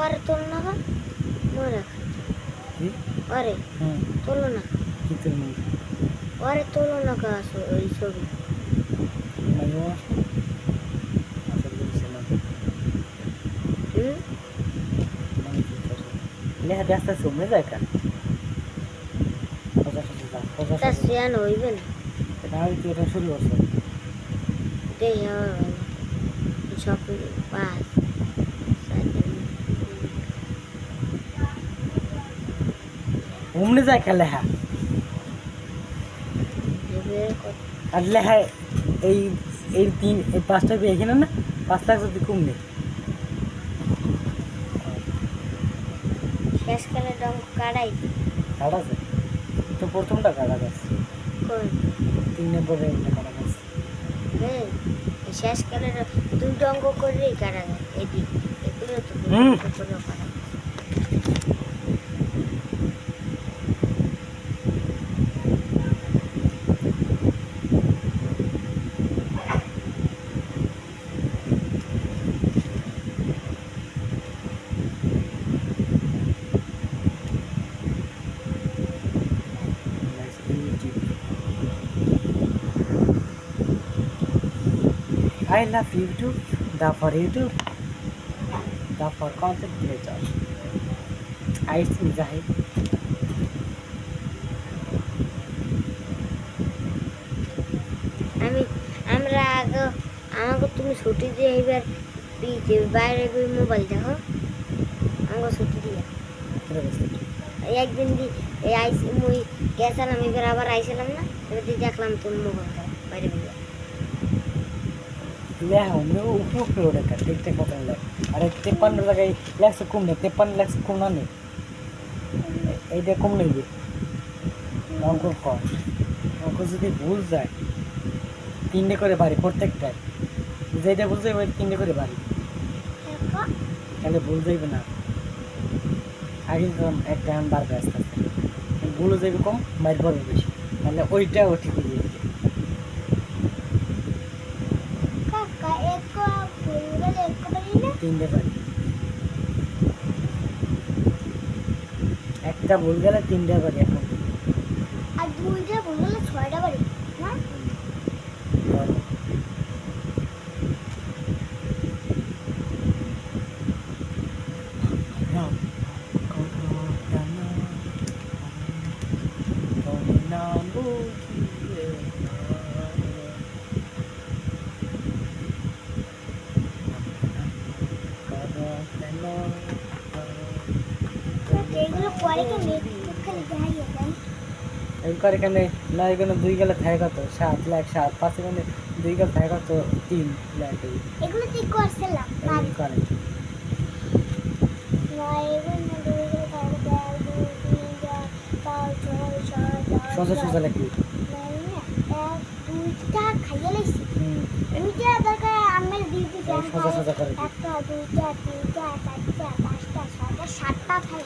ওরে তোলো না গো মনে কি ওরে তোলো না কি তুমি ওরে তোলো না গো ওই ছবি মাইও আসলে বলছিলাম লেহা ব্যস্ত সময় যায় কেন তা সিয়ান হইবে না আমি তো এটা শুরু করছো দেখি হবে না সব পাঁচ ঘুমনে যায় খেলে হ্যাঁ আর লেহা এই এই তিন এই পাঁচটা পেয়ে এখানে না 5 লাখ যদি কমবে শেষকালে রং কাটাই কাটা আছে তো প্রথমটা কাটা গেছে কোন 3 নম্বরে একটা কাটা গেছে হ্যাঁ শেষকালে দুই অঙ্ক করলেই কাটা যায় এদিক এগুলো তো করে কাটা I love YouTube, the for YouTube, the for content creator. I see Zahid. আমরা আগে আমাকে তুমি ছুটি দিয়ে এবার বাইরে মোবাইল দেখো আমাকে ছুটি দিয়ে একদিন এই আইসি মুই গেছিলাম এবার আবার আইছিলাম না এবার দেখলাম তোর মোবাইল বাইরে বেরিয়ে Yeah, no, upload it. Take what I like. अरे 53 लगाई लाख से कम नहीं 53 लाख से कम ना नहीं ऐसे कम नहीं भी हमको कौन हमको যদি ভুল যায় তিনটে করে বাড়ি প্রত্যেকটাই যেটা ভুল যায় ওই তিনটে করে বাড়ি তাহলে ভুল যাইবে না আগে তো একটা বার ব্যস্ত ভুল যাইবে কম মাইর পড়বে বেশি তাহলে ওইটাও ঠিক হয়ে যাবে তিনটে বাড়ি একটা ভুল গেলে তিনটে বাড়ি এখন আর দুইটা ভুল গেলে 6টা বাড়ি না এগুলো পরে কেমনে খালি দেখাই যায় এবার এখানে না এখানে 2 গেলে থাকে কত 7 লাখ 7 5 এখানে 2 গেলে থাকে কত 3 লাখ এগুলো ঠিক করছিলাম এই করে না এগুলো দুই গেলে থাকে 1 2 3 4 5 6 7 8 সোজা সোজা লিখি এক দুইটা খাইয়ে লাইছি দুইটা দরকার আমার দিদি দেন সোজা সোজা করে একটা দুইটা তিনটা চারটা পাঁচটা ছয়টা সাতটা খাই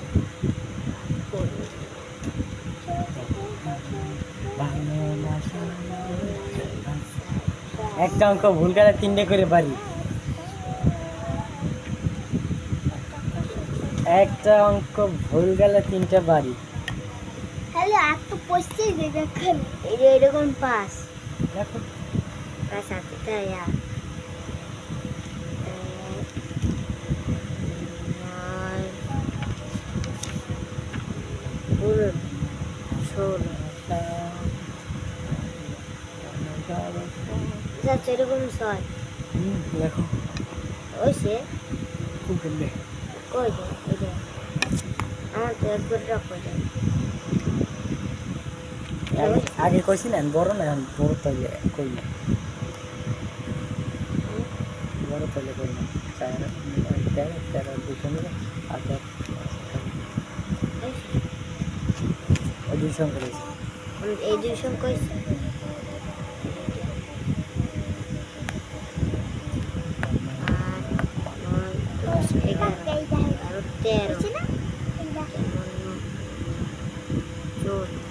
একটা অঙ্ক ভুল গেলে তিনটে করে বাড়ি একটা অঙ্ক ভুল গেলে তিনটে বাড়ি হ্যালো আর তো পড়ছেই যে দেখেন এই যে এরকম পাস দেখো পাস আছে তাই পুরো 16 এরকম ছয় দেখো ওইসে খুব সুন্দর কই যায় এই যে আমার তো একবার রাখো যায় আগে কইছিলেন বড় না এখন বড় তাইলে কই না বড় তাইলে কই না চার দুশো মিলে আর ওই 200 করেছি এই 200 কইছে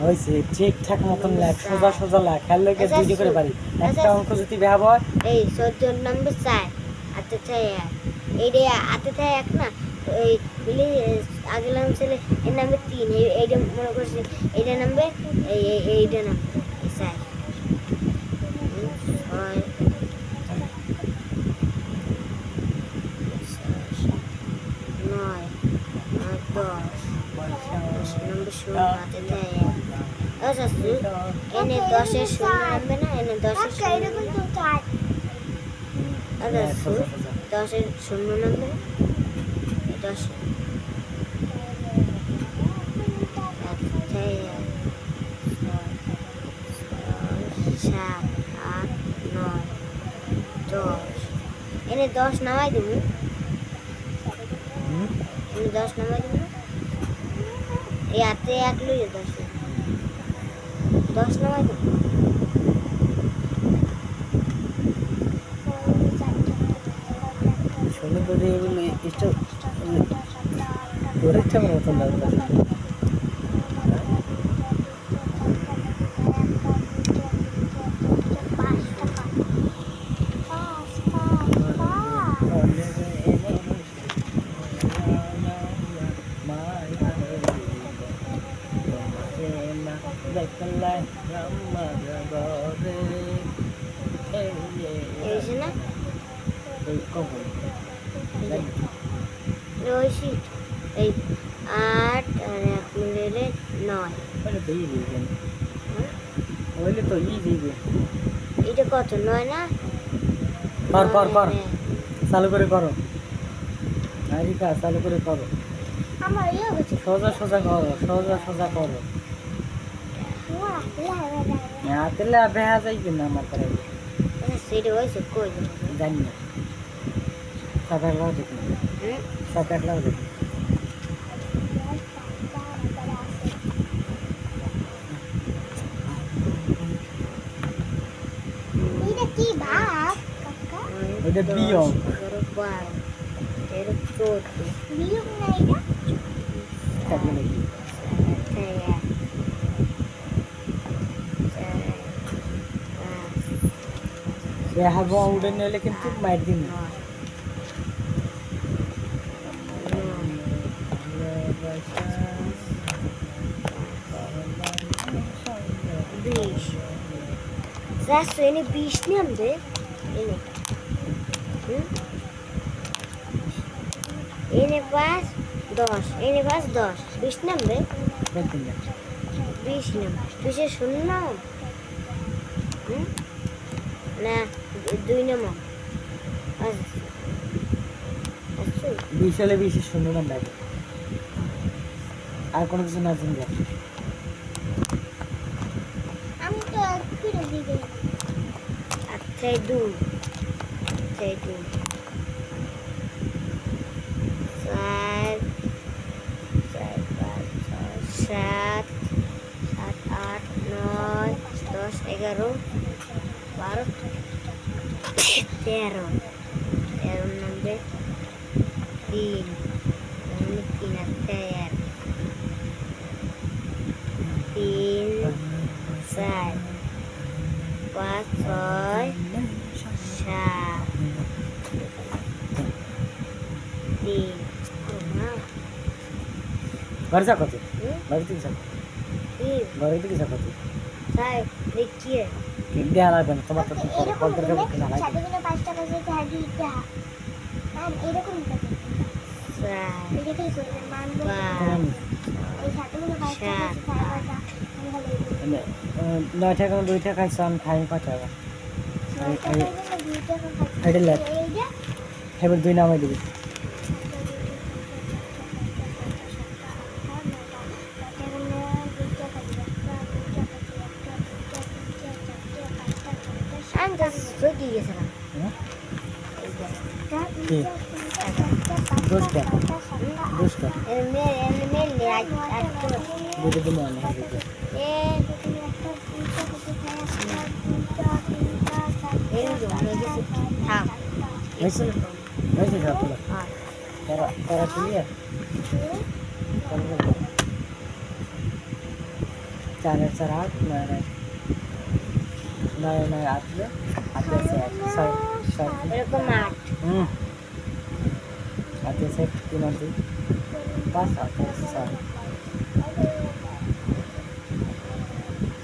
হয়েছে ঠিকঠাক মতন লেখ সোজা সোজা লেখ খেয়াল লেগে দুইটি করে পারি একটা অঙ্ক যদি বেহাব হয় এই 14 নম্বর 4 আতে থাকে এই রে আতে থাকে এক না এই বিলি আগে নাম ছেলে এর নামবে 3 এইটা মনে করছি এইটা নামবে এইটা নামবে এই 4 6 9 10 নম্বর শূন্য হাতে দেয় আচ্ছা এনে 10-এর শূন্য নামবে না এনে 10-এর শূন্য আচ্ছা 10-এর শূন্য নামবে না 10 7 8 9 10 এনে 10 নামাই দিব এনে 10 নামাই দিব এই হাতে 1 লইয়ে 10 নামাই দিব শুনে করে এগুলো ইষ্ট পরীক্ষা মতন লাগবে এইছে না রয়েছি এই 8 আর 1 মিলে 9 ওইলে তো ই দিবে এটা কত 9 না কর চালু করে করো আরিকা চালু করে করো আমার ইয়ে হচ্ছে সোজা করো হাতেলে বেহা যাইবে না আমার করে সেটা হয়েছে কই জানি না সাত আট লাখ দেখুন সাত আট লাখ দেখুন এটা কি ভাগ ওইটা বিয়ং 12 13 14 বিয়ং না এটা থাকবে নাকি বেহা বোয়া উঠে নিলে কিন্তু মাইর দিন Zasto ini 20 নামবে ini ini pas 10 ini pas 10 20 নামবে 20 নাম 20 এর শূন্য নাম না 2 নাম আচ্ছা 20 হলে 20 শূন্য নাম ডাকে আর কোনো কিছু না চিন্তা আমি তো ফিরে দিবে আচ্ছা 2 4 7 8 9 10 11 12 13 nombre 3 3 4 5 6 7 3 घर जा कत घर दिख जा घर दिख जा कत साहब देखिए इंडिया वाला बन তোমার তো কল করে বলতে না লাগে সাথে 5 টাকা দিয়ে ধার দিতে আর এরকম টাকা স্যার এটা কি করে মানবো এই সাথে 5 টাকা মানে 9 টাকা 2 টাকা সাম খাই 5 টাকা হেড লেট হেড দুই নামে দিবি Pergi ke sana. Dosta. Ini lihat. Bude di mana gitu. Ini dong lagi sih. Ham. Masih satu lah. Cara kuliah. Cara mana? Nah, ada saya. Eরকম 8 হাতে আছে 3 আর 2 5 হাতে আছে 4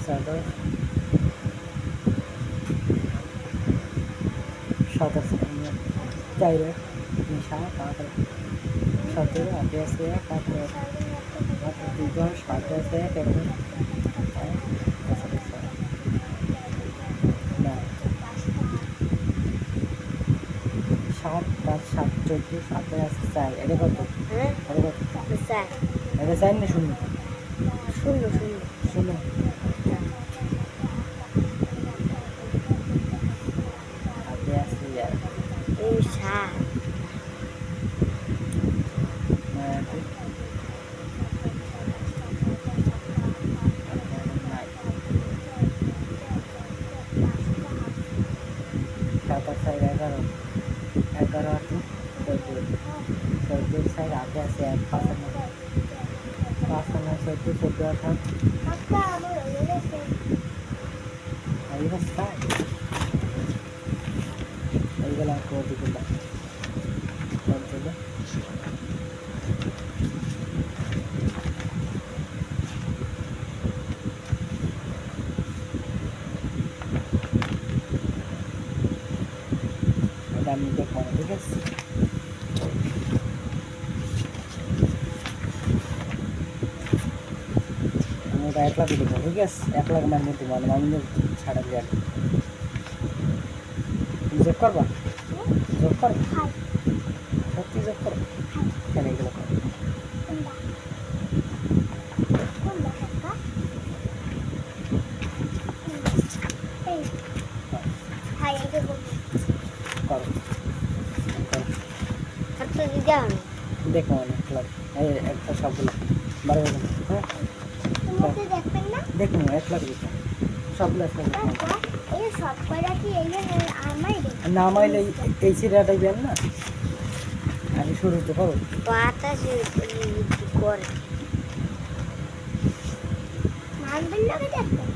7 7 আছে 4 7 8 17 হাতে আছে 1 হাতে 2 10 হাতে আছে 1 7 5 7 14 সাথে আছে 4 এটা কত হ্যাঁ এটা কত স্যার এটা 4 না শূন্য শূন্য শূন্য শূন্য হাতে আছে এই সাত সাত আর 4 11 11 আর 14 14 সাইড হাতে আছে 1 5 আর 5 আর 14 14 আর 8 এই রাস্তা এইগুলো কোটি গুলা বলতে এটা আমি দেখবো না, ঠিক আছে আমি ওটা 1 লাখ দেবো, ঠিক আছে 1 লাখ মানে তোমার মামিনে ছাড়া দিয়ে যোগ করবা যোগ করবা সত্যি যোগ করবা কেন এগুলো করো করো হাতটা দিতে হবে দেখো মানে 1 লাখ এই একটা সবগুলো 12 হ্যাঁ দেখবেন না দেখুন 1 লাখ দিতে সবগুলো 1 লাখ এই সব কয়টা কি এই আমারই না মাইলে এই সিরিয়াটাই দেন না আমি শুরুতে করো বাতাসে কি করে মানবেন না দেখবেন